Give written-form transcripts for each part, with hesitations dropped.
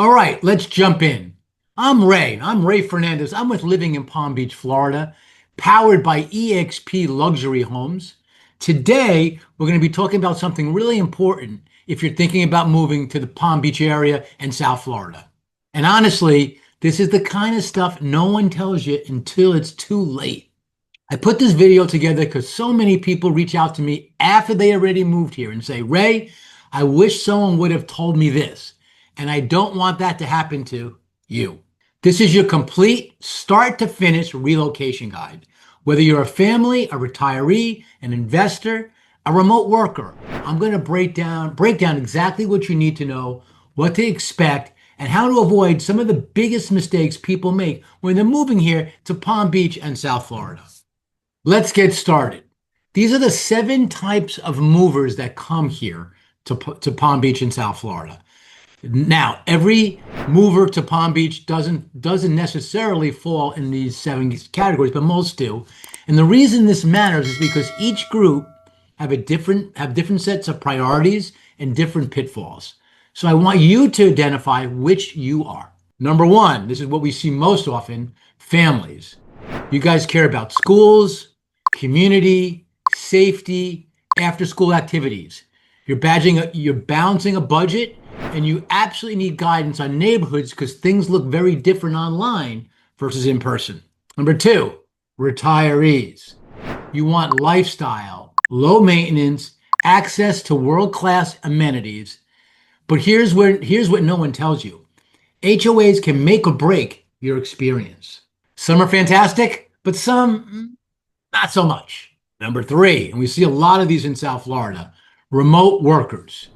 All right, let's jump in. I'm Ray. I'm Ray Fernandez. I'm with Living in Palm Beach, Florida, powered by EXP Luxury Homes. Today, we're going to be talking about something really important if you're thinking about moving to the Palm Beach area and South Florida. And honestly, this is the kind of stuff no one tells you until it's too late. I put this video together because so many people reach out to me after they already moved here and say, Ray, I wish someone would have told me this. And I don't want that to happen to you. This is your complete start to finish relocation guide. Whether you're a family, a retiree, an investor, a remote worker, I'm going to break down exactly what you need to know, what to expect, and how to avoid some of the biggest mistakes people make when they're moving here to Palm Beach and South Florida. Let's get started. These are the 7 types of movers that come here to Palm Beach and South Florida. Now, every mover to Palm Beach doesn't necessarily fall in these 7 categories, but most do. And the reason this matters is because each group have different sets of priorities and different pitfalls. So I want you to identify which you are. Number 1, this is what we see most often, families. You guys care about schools, community, safety, after-school activities. You're balancing a budget, and you absolutely need guidance on neighborhoods because things look very different online versus in person. Number 2, retirees. You want lifestyle, low maintenance, access to world-class amenities. But here's what no one tells you. HOAs can make or break your experience. Some are fantastic, but some not so much. Number 3, and we see a lot of these in South Florida, remote workers.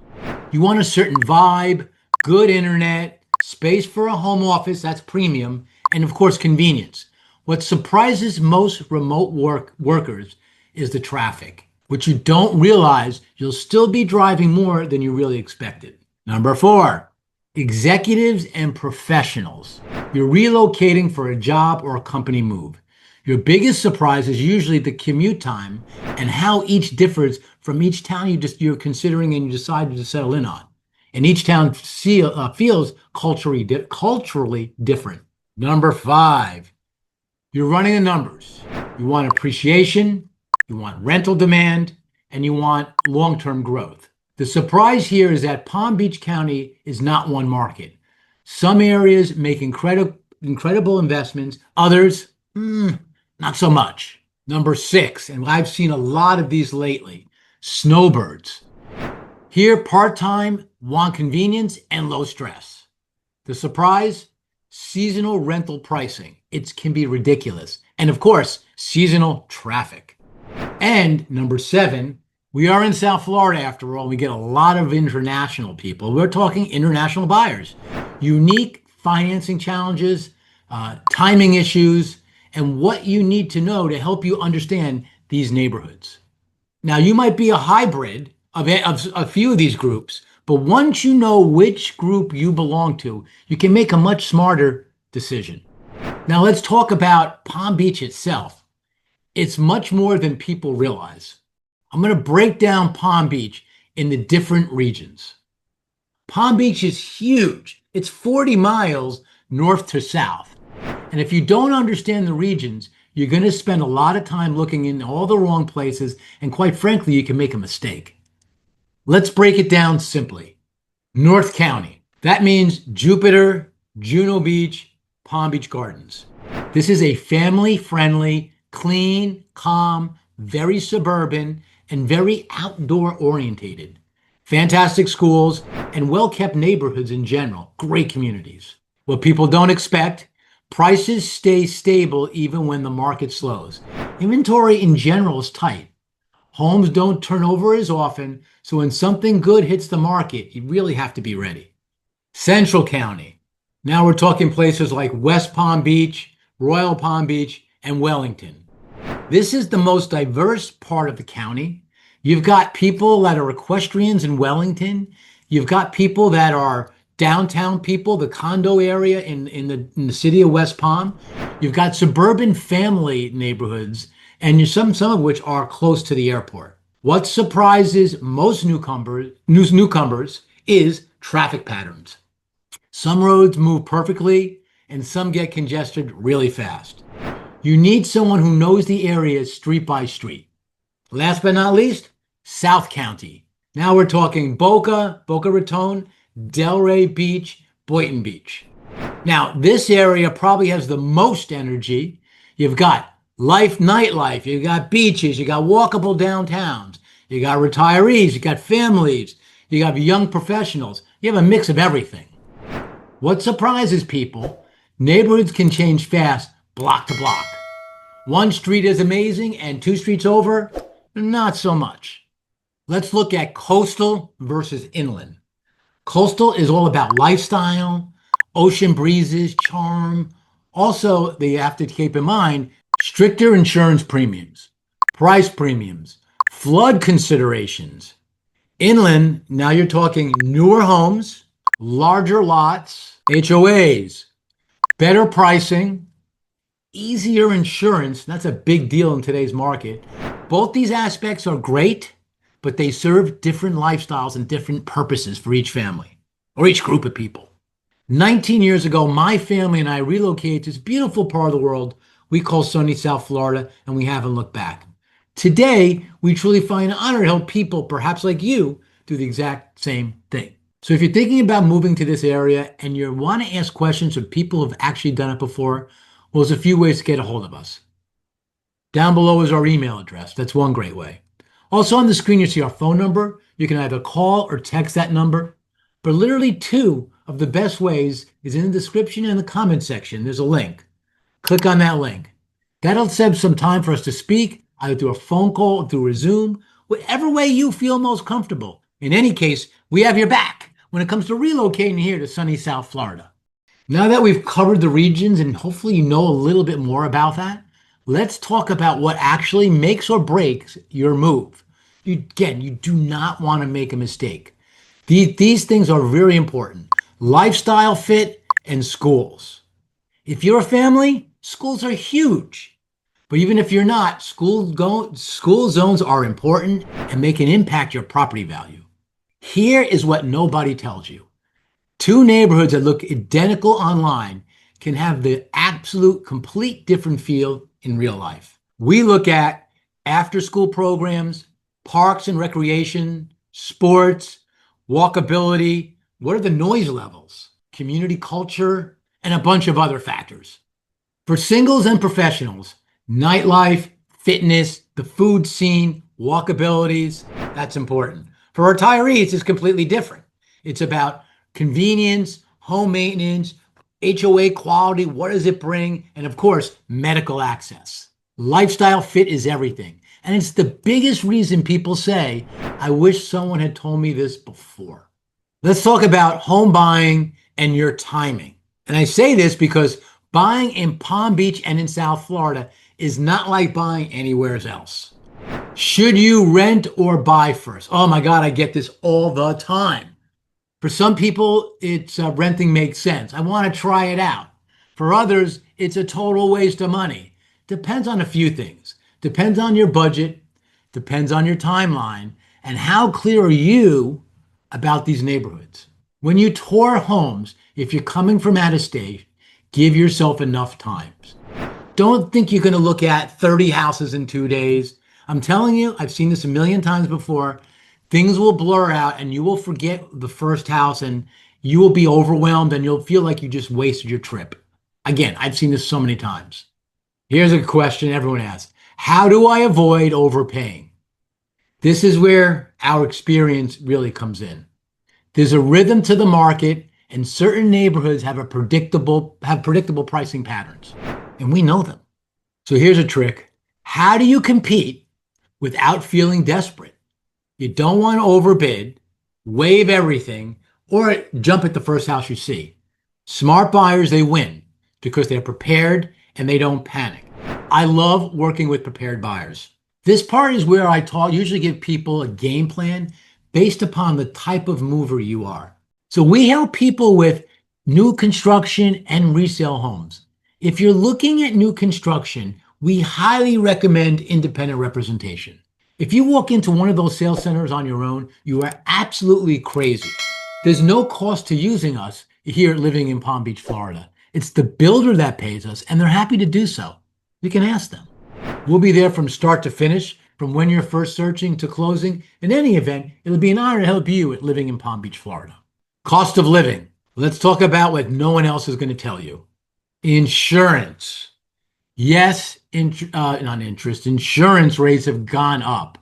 You want a certain vibe, good internet, space for a home office, that's premium, and of course, convenience. What surprises most remote workers is the traffic, which you don't realize you'll still be driving more than you really expected. Number 4, executives and professionals. You're relocating for a job or a company move. Your biggest surprise is usually the commute time and how each differs from each town you're considering and you decided to settle in on. And each town feels culturally different. Number 5, you're running the numbers. You want appreciation, you want rental demand, and you want long-term growth. The surprise here is that Palm Beach County is not one market. Some areas make incredible investments, others, not so much. Number 6, and I've seen a lot of these lately, snowbirds. Here, part-time, want convenience and low stress. The surprise, seasonal rental pricing. It can be ridiculous. And of course, seasonal traffic. And number 7, we are in South Florida after all. We get a lot of international people. We're talking international buyers. Unique financing challenges, timing issues, and what you need to know to help you understand these neighborhoods. Now, you might be a hybrid of a few of these groups, but once you know which group you belong to, you can make a much smarter decision. Now, let's talk about Palm Beach itself. It's much more than people realize. I'm going to break down Palm Beach in the different regions. Palm Beach is huge. It's 40 miles north to south. And if you don't understand the regions, you're going to spend a lot of time looking in all the wrong places, and quite frankly, you can make a mistake. Let's break it down simply. North County. That means Jupiter, Juno Beach, Palm Beach Gardens. This is a family-friendly, clean, calm, very suburban, and very outdoor-orientated. Fantastic schools and well-kept neighborhoods in general. Great communities. What people don't expect, prices stay stable even when the market slows. Inventory in general is tight. Homes don't turn over as often, so when something good hits the market, you really have to be ready. Central County. Now we're talking places like West Palm Beach, Royal Palm Beach, and Wellington. This is the most diverse part of the county. You've got people that are equestrians in Wellington. You've got people that are downtown people, the condo area in the city of West Palm. You've got suburban family neighborhoods, and some of which are close to the airport. What surprises most newcomers is traffic patterns. Some roads move perfectly and some get congested really fast. You need someone who knows the area street by street. Last but not least, South County. Now we're talking Boca Raton, Delray Beach, Boynton Beach. Now, this area probably has the most energy. You've got nightlife, you've got beaches, you got walkable downtowns, you got retirees, you got families, you got young professionals. You have a mix of everything. What surprises people, neighborhoods can change fast, block to block. One street is amazing and two streets over, not so much. Let's look at coastal versus inland. Coastal is all about lifestyle, ocean breezes, charm. Also, they have to keep in mind stricter insurance premiums, price premiums, flood considerations. Inland, now you're talking newer homes, larger lots, HOAs, better pricing, easier insurance. That's a big deal in today's market. Both these aspects are great, but they serve different lifestyles and different purposes for each family or each group of people. 19 years ago, my family and I relocated to this beautiful part of the world we call sunny South Florida, and we haven't looked back. Today, we truly find an honor to help people, perhaps like you, do the exact same thing. So if you're thinking about moving to this area and you want to ask questions of people who have actually done it before, well, there's a few ways to get a hold of us. Down below is our email address. That's one great way. Also on the screen, you see our phone number. You can either call or text that number. But literally two of the best ways is in the description and the comment section. There's a link. Click on that link. That'll save some time for us to speak, either through a phone call or through a Zoom, whatever way you feel most comfortable. In any case, we have your back when it comes to relocating here to sunny South Florida. Now that we've covered the regions and hopefully you know a little bit more about that, let's talk about what actually makes or breaks your move. You do not want to make a mistake. These things are very important. Lifestyle fit and schools. If you're a family, schools are huge. But even if you're not, school zones are important and make an impact your property value. Here is what nobody tells you. Two neighborhoods that look identical online can have the absolute complete different feel in real life. We look at after-school programs, parks and recreation, sports, walkability, what are the noise levels, community culture, and a bunch of other factors. For singles and professionals, nightlife, fitness, the food scene, walkabilities, that's important. For retirees, it's completely different. It's about convenience, home maintenance, HOA quality, what does it bring? And of course, medical access. Lifestyle fit is everything. And it's the biggest reason people say, I wish someone had told me this before. Let's talk about home buying and your timing. And I say this because buying in Palm Beach and in South Florida is not like buying anywhere else. Should you rent or buy first? Oh my God, I get this all the time. For some people, it's renting makes sense. I want to try it out. For others, it's a total waste of money. Depends on a few things. Depends on your budget, depends on your timeline, and how clear are you about these neighborhoods. When you tour homes, if you're coming from out of state, give yourself enough time. Don't think you're going to look at 30 houses in 2 days. I'm telling you, I've seen this a million times before. Things will blur out and you will forget the first house and you will be overwhelmed and you'll feel like you just wasted your trip. Again, I've seen this so many times. Here's a question everyone asks. How do I avoid overpaying? This is where our experience really comes in. There's a rhythm to the market and certain neighborhoods have predictable pricing patterns, and we know them. So here's a trick. How do you compete without feeling desperate? You don't want to overbid, waive everything, or jump at the first house you see. Smart buyers, they win because they're prepared and they don't panic. I love working with prepared buyers. This part is where I usually give people a game plan based upon the type of mover you are. So we help people with new construction and resale homes. If you're looking at new construction, we highly recommend independent representation. If you walk into one of those sales centers on your own, you are absolutely crazy. There's no cost to using us. here living in Palm Beach, Florida. It's the builder that pays us, and they're happy to do so. You can ask them. We'll be there from start to finish, from when you're first searching to closing. In any event, it'll be an honor to help you at living in Palm Beach, Florida. Cost of living. Let's talk about what no one else is going to tell you. Insurance. Yes, not interest. Insurance rates have gone up.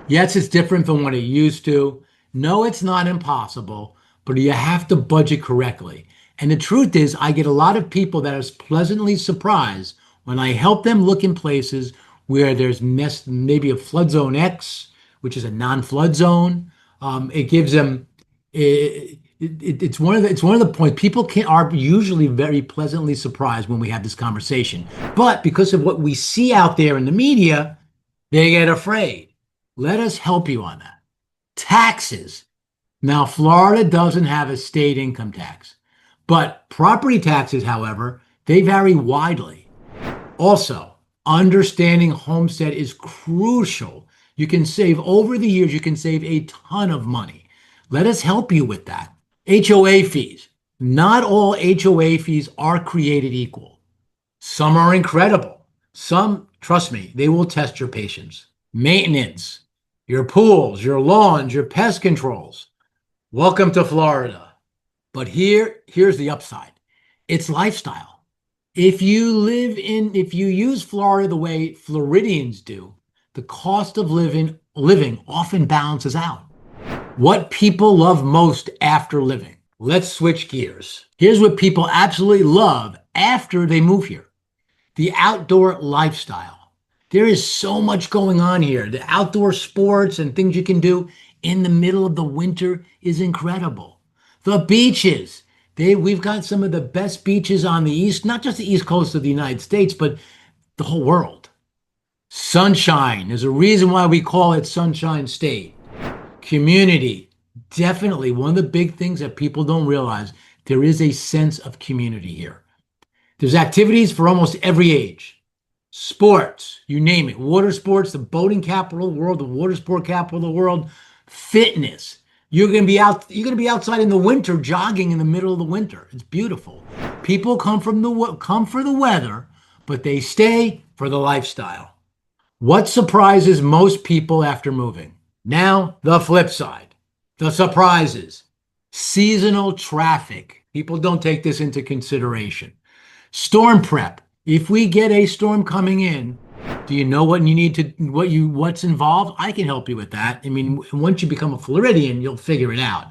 Yes, it's different than what it used to. No, it's not impossible, but you have to budget correctly. And the truth is, I get a lot of people that are pleasantly surprised when I help them look in places where there's maybe a flood zone X, which is a non-flood zone. It gives them it's one of the points people are usually very pleasantly surprised when we have this conversation. But because of what we see out there in the media, they get afraid. Let us help you on that. Taxes. Now, Florida doesn't have a state income tax, but property taxes, however, they vary widely. Also, understanding homestead is crucial. You can save over the years, you can save a ton of money. Let us help you with that. HOA fees. Not all HOA fees are created equal. Some are incredible. Some, trust me, they will test your patience. Maintenance, your pools, your lawns, your pest controls. Welcome to Florida. But here's the upside. It's lifestyle. If you use Florida the way Floridians do, the cost of living often balances out. What people love most after living. Let's switch gears. Here's what people absolutely love after they move here. The outdoor lifestyle. There is so much going on here. The outdoor sports and things you can do in the middle of the winter is incredible. The beaches. We've got some of the best beaches on the east, not just the east coast of the United States, but the whole world. Sunshine. There's a reason why we call it Sunshine State. Community. Definitely one of the big things that people don't realize, there is a sense of community here. There's activities for almost every age. Sports, you name it. Water sports, the boating capital of the world, the water sport capital of the world. Fitness. You're going to be outside in the winter jogging in the middle of the winter. It's beautiful. People come for the weather, but they stay for the lifestyle. What surprises most people after moving? Now, the flip side, the surprises, seasonal traffic. People don't take this into consideration. Storm prep. If we get a storm coming in, do you know what's involved? I can help you with that. I mean, once you become a Floridian, you'll figure it out.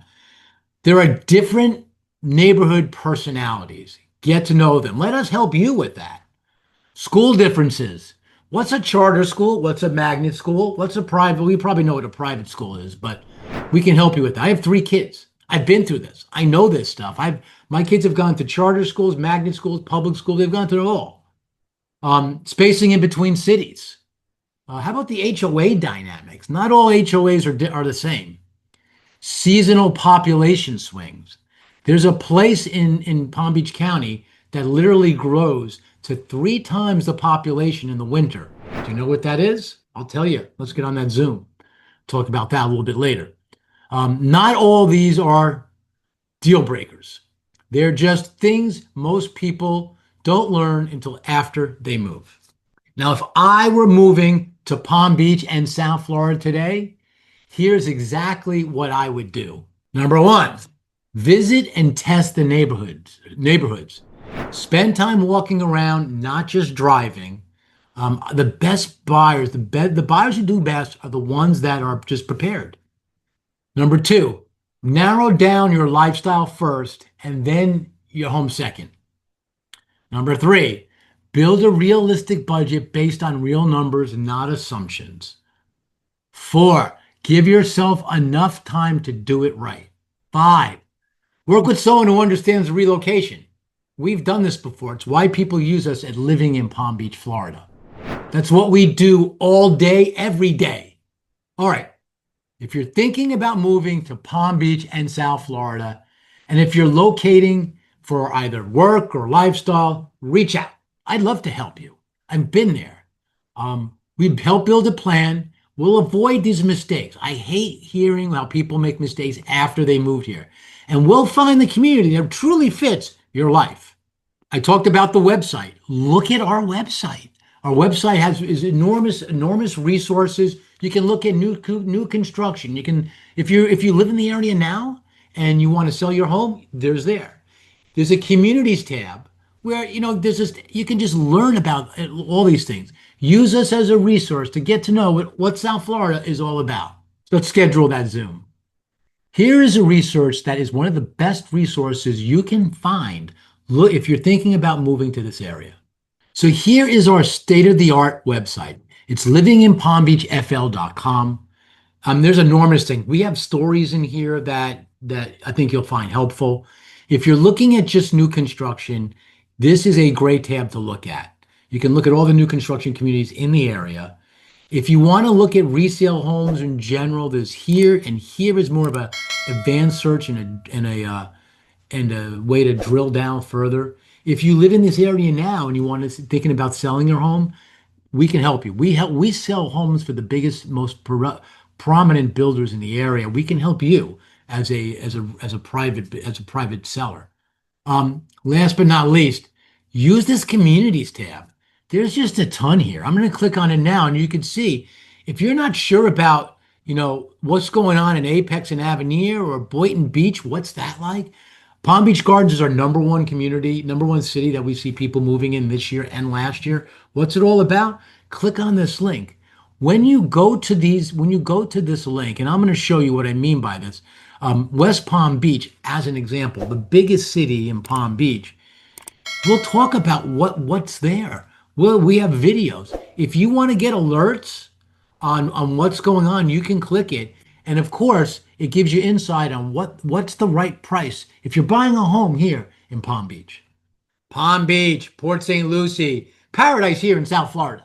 There are different neighborhood personalities. Get to know them. Let us help you with that. School differences. What's a charter school? What's a magnet school? What's a private? We probably know what a private school is, but we can help you with that. I have 3 kids. I've been through this. I know this stuff. My kids have gone to charter schools, magnet schools, public schools. They've gone through it all. Spacing in between cities. How about the HOA dynamics? Not all HOAs are the same. Seasonal population swings. There's a place in Palm Beach County that literally grows to 3 times the population in the winter. Do you know what that is? I'll tell you. Let's get on that Zoom. Talk about that a little bit later. Not all these are deal breakers. They're just things most people don't learn until after they move. Now, if I were moving to Palm Beach and South Florida today, here's exactly what I would do. Number 1, visit and test the neighborhoods. Spend time walking around, not just driving. The best buyers, the buyers who do best are the ones that are just prepared. Number 2, narrow down your lifestyle first and then your home second. Number 3, build a realistic budget based on real numbers, not assumptions. 4, give yourself enough time to do it right. 5, work with someone who understands relocation. We've done this before. It's why people use us at Living in Palm Beach, Florida. That's what we do all day, every day. All right. If you're thinking about moving to Palm Beach and South Florida, and if you're locating for either work or lifestyle, reach out. I'd love to help you. I've been there. We help build a plan. We'll avoid these mistakes. I hate hearing how people make mistakes after they moved here. and we'll find the community that truly fits your life. I talked about the website. Look at our website. Our website has is enormous resources. You can look at new construction. You can if you live in the area now and you want to sell your home, there's there. There's a communities tab where there's just you can just learn about all these things. Use us as a resource to get to know what South Florida is all about. Let's schedule that Zoom. Here is a research that is one of the best resources you can find. Look, if you're thinking about moving to this area. So here is our state-of-the-art website. It's livinginpalmbeachfl.com. There's enormous thing. We have stories in here that I think you'll find helpful. If you're looking at just new construction, this is a great tab to look at. You can look at all the new construction communities in the area. If you want to look at resale homes in general, there's here, and here is more of a advanced search and a way to drill down further. If you live in this area now and you want to thinking about selling your home, we can help you. We sell homes for the biggest, most prominent builders in the area. We can help you as a private seller. Last but not least, use this communities tab. There's just a ton here. I'm going to click on it now, and you can see if you're not sure about, what's going on in Apex and Avenir or Boynton Beach, what's that like? Palm Beach Gardens is our number one community, number one city that we see people moving in this year and last year. What's it all about? Click on this link. When you go to this link, and I'm going to show you what I mean by this. West Palm Beach, as an example, the biggest city in Palm Beach. We'll talk about what's there. Well, we have videos. If you want to get alerts on what's going on, you can click it. And of course, it gives you insight on what's the right price if you're buying a home here in Palm Beach. Palm Beach, Port St. Lucie, paradise here in South Florida.